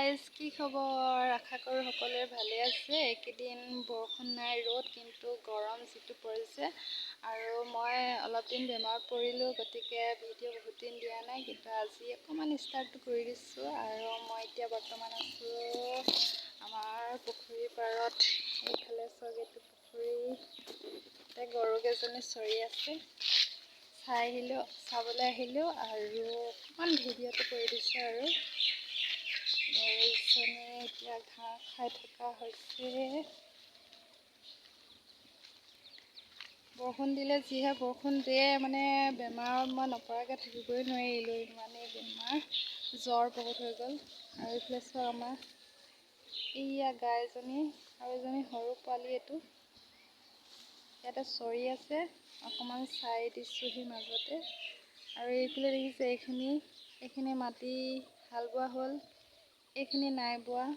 Guys কি খবৰ আশা কৰোঁ সকলোৱে ভালে আছে। এইকেইদিন বৰষুণ নাই, ৰ'দ কিন্তু গৰম যিটো পৰিছে আৰু মই অলপ দিন বেমাৰত পৰিলোঁ, গতিকে ভিডিঅ' বহুত দিন দিয়া নাই, কিন্তু আজি অকণমান ষ্টাৰ্টটো কৰি দিছোঁ। আৰু মই এতিয়া বৰ্তমান আছোঁ আমাৰ পুখুৰীৰ পাৰত। এইফালে চাওক, এইটো পুখুৰী, তাতে গৰুকেইজনী চৰি আছে, চাবলৈ আহিলোঁ আৰু অকণমান ভিডিঅ'টো কৰি দিছোঁ। আৰু গৰুজনী এতিয়া ঘাঁহ খাই থকা হৈছে। বৰষুণ দিলে যিহে বৰষুণ দিয়ে, মানে বেমাৰত মই নপৰাকৈ থাকিবই নোৱাৰিলোঁ, ইমানেই বেমাৰ, জ্বৰ বহুত হৈ গ'ল। আৰু এইফালে চোৱা, আমাৰ এইয়া গাইজনী আৰু এজনী সৰু পোৱালি, এইটো ইয়াতে চৰি আছে, অকণমান চাই দিছোঁহি মাজতে। আৰু এইফালে দেখিছে, এইখিনি মাটি হাল বোৱা হ'ল, এইখিনি নাই বোৱা,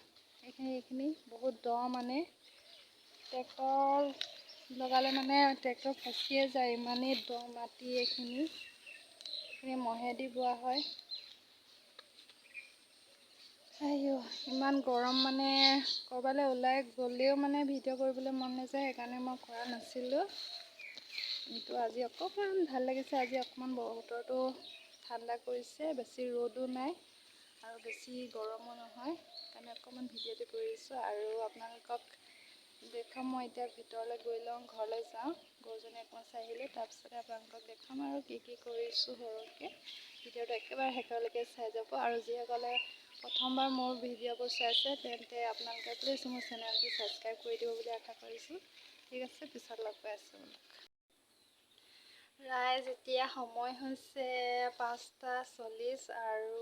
এইখিনি বহুত দ, মানে ট্ৰেক্টৰ লগালে মানে ট্ৰেক্টৰ ফচিয়ে যায়, ইমানেই দ মাটি। এইখিনি মহেদি বোৱা হয়। ইমান গৰম, মানে ক'ৰবালৈ ওলাই গ'লেও মানে ভিডিঅ' কৰিবলৈ মন নাযায়, সেইকাৰণে মই কৰা নাছিলোঁ। কিন্তু আজি অকণমান ভাল লাগিছে, আজি অকণমান বতৰটো ঠাণ্ডা কৰিছে, বেছি ৰ'দো নাই আৰু বেছি গৰমো নহয়, সেইকাৰণে অকণমান ভিডিঅ'টো কৰি দিছোঁ। আৰু আপোনালোকক দেখাম, মই এতিয়া ভিতৰলৈ গৈ লওঁ, ঘৰলৈ যাওঁ, গৰুজনী অকণমান চাই আহিলোঁ, তাৰপিছতে আপোনালোকক দেখাম আৰু কি কৰিছোঁ সৰহকৈ। ভিডিঅ'টো একেবাৰে শেষলৈকে চাই যাব। আৰু যিসকলে প্ৰথমবাৰ মোৰ ভিডিঅ'বোৰ চাইছে, তেন্তে আপোনালোকে প্লিজ মোৰ চেনেলটো ছাবস্ক্ৰাইব কৰি দিব বুলি আশা কৰিছোঁ। ঠিক আছে, পিছত লগ পাই আছোঁ। ৰাইজ, এতিয়া সময় হৈছে 5:40 আৰু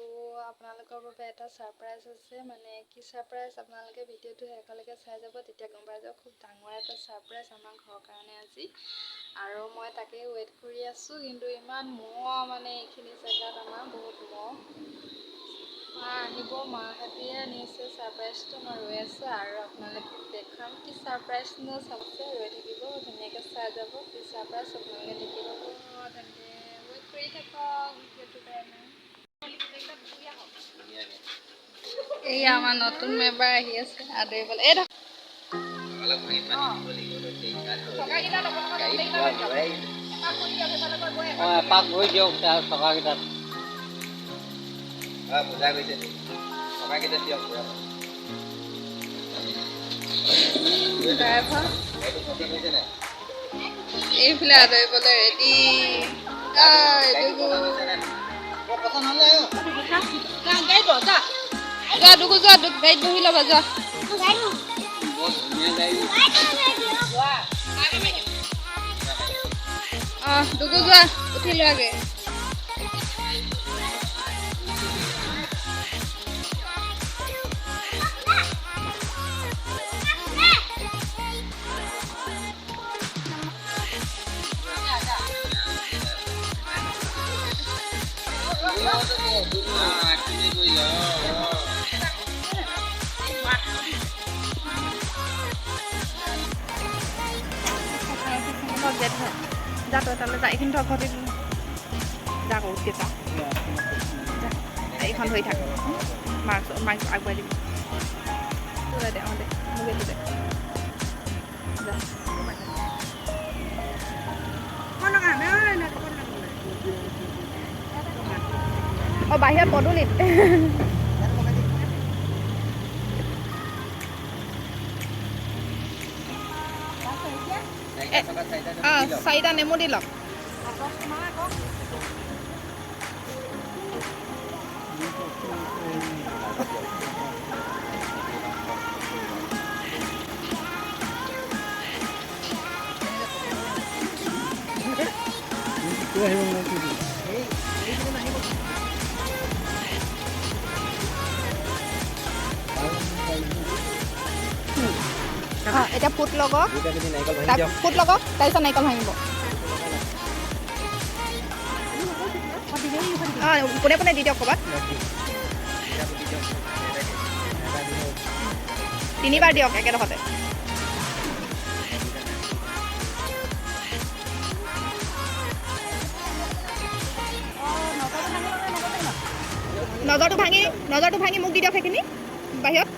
আপোনালোকৰ বাবে এটা ছাৰপ্ৰাইজ আছে। মানে কি ছাৰপ্ৰাইজ, আপোনালোকে ভিডিঅ'টো শেষলৈকে চাই যাব, তেতিয়া গম পাই যাব। খুব ডাঙৰ এটা ছাৰপ্ৰাইজ আমাৰ ঘৰৰ কাৰণে আজি, আৰু মই তাকেই ৱেইট কৰি আছোঁ। কিন্তু ইমান মহ, মানে এইখিনি জেগাত আমাৰ বহুত মহ। মা আহিব, মাহঁতিয়ে আনিছে ছাৰপ্ৰাইজটো, মই ৰৈ আছোঁ আৰু আপোনালোকক দেখাম কি ছাৰপ্ৰাইজনো। চাবছে, ৰৈ থাকিব, ধুনীয়াকৈ চাই যাব কি ছাৰপ্ৰাইজ আপোনালোকে দেখিব। তেন্তে ৱেইট কৰি থাকক ভিডিঅ'টোৰ কাৰণে। এই আমাৰ নতুন মেম্বাৰ আহি আছে আদৰিবলৈ। এই এপাক গৈ দিয়ক টকাকেইটাত বুজাই গৈছে, টকাকেইটা দিয়ক। এইফালে আদৰিবলৈ ৰেডি। যোৱা গাড়ীত বহি ল'বা, যোৱা। দুগু যোৱা, উঠি লোৱাগে। যা তই তালৈ যা, এইখিনি ধৰ ঘৰতে যা, কৰোঁতে যা, এইখন ধৰি থাক, মাক আগুৱাই দিবি, দে, দে মোক এইটো দে, যা। বাহিৰত পদূলিত। চাৰিটা নেমু দি লওক। এতিয়া ফুট লগক, তাৰপিছত নাৰিকল ভাঙিব। পোনে পোনে দি দিয়ক ক'ৰবাত। 3বাৰ দিয়ক একেডোখৰতে। নজৰটো ভাঙি মোক দি দিয়ক সেইখিনি। বাহিৰত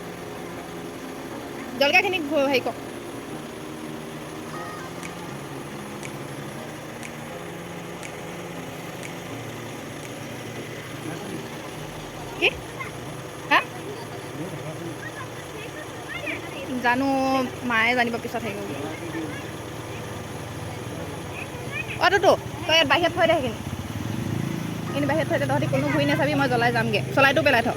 জলকীয়াখিনি হেৰি কৰ কি হা জানো মায়ে জানিব পিছত হেৰি কৰিব অ'টোতো তই ইয়াত বাহিৰত থৈ দে সেইখিনি বাহিৰত থৈ দে তহঁতি কোনো ঘূৰি নাচাবি মই জ্বলাই যামগৈ চলাইটো পেলাই থ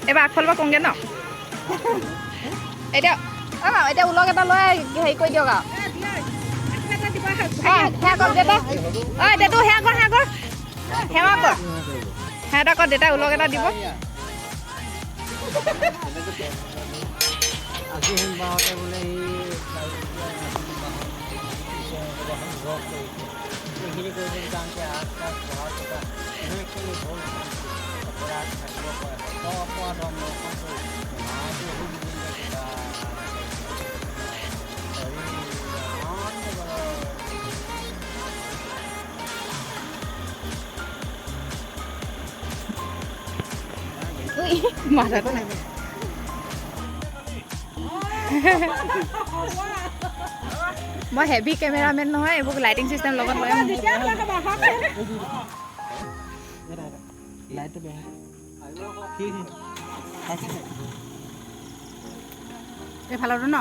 এইবাৰ আগফালৰ পৰা কওঁগৈ ন এতিয়া এতিয়া ওলক এটা লৈ হেৰি কৰি দিয়ক আৰু সেয়া কৰ দেউতা দেউতা সেৱা কৰ সেৱা কৰ এটা কৰ দেউতাই ওলক এটা দিব মাথাটো নাই মই হেভি কেমেৰামেন নহয় এইবোৰ লাইটিং চিষ্টেম লগত লৈ এইফালতো ন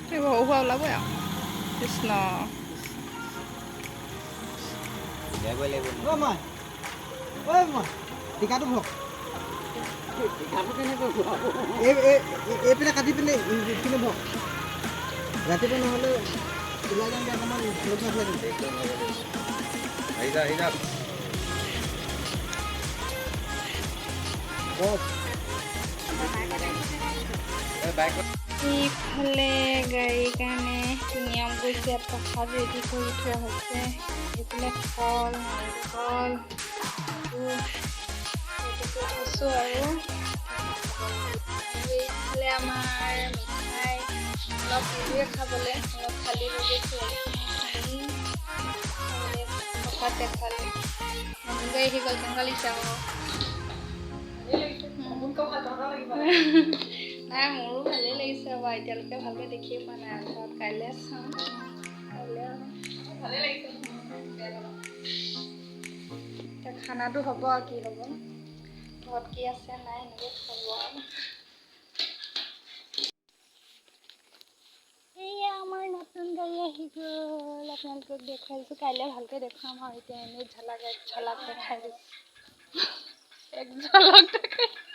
সৰু সুৰা ওলাবই আৰু কৃষ্ণ টিকাটো ভক এইপিনে কাটি পিনে ইপিনে ভক ৰাতিপুৱা নহ'লে ওলাই যাওঁতে অকণমান ইফালে গাড়ীৰ কাৰণে নিয়ম গৈছে প্ৰসাদ ৰেডি কৰি থোৱা হৈছে এইফালে ফল নাৰিকল কৈছোঁ আৰু এইফালে আমাৰ মিঠাই অলপ নিদিয়ে খাবলৈ অলপ খালী হৈ গৈছে প্ৰসাদ দেখালে গাড়ী আহি গ'ল জংঘালী চাওঁ নাই মোৰো ভালেই লাগিছে বাৰু এতিয়ালৈকে ভালকৈ দেখিয়ে পোৱা নাই ঘৰত কাইলৈ চাওঁ কাইলৈ ভালেই লাগিছে এতিয়া খানাটো হ'ব আৰু কি হ'ব ঘৰত কি আছে নাই এনেকৈ খাব আৰু এয়া আমাৰ নতুন গাড়ী আহি গ'ল আপোনালোকক দেখুৱাই দিছোঁ কাইলৈ ভালকৈ দেখুৱাম আৰু এতিয়া এনেই ঝলক দেখাই দিছোঁ এক ঝলক দেখাই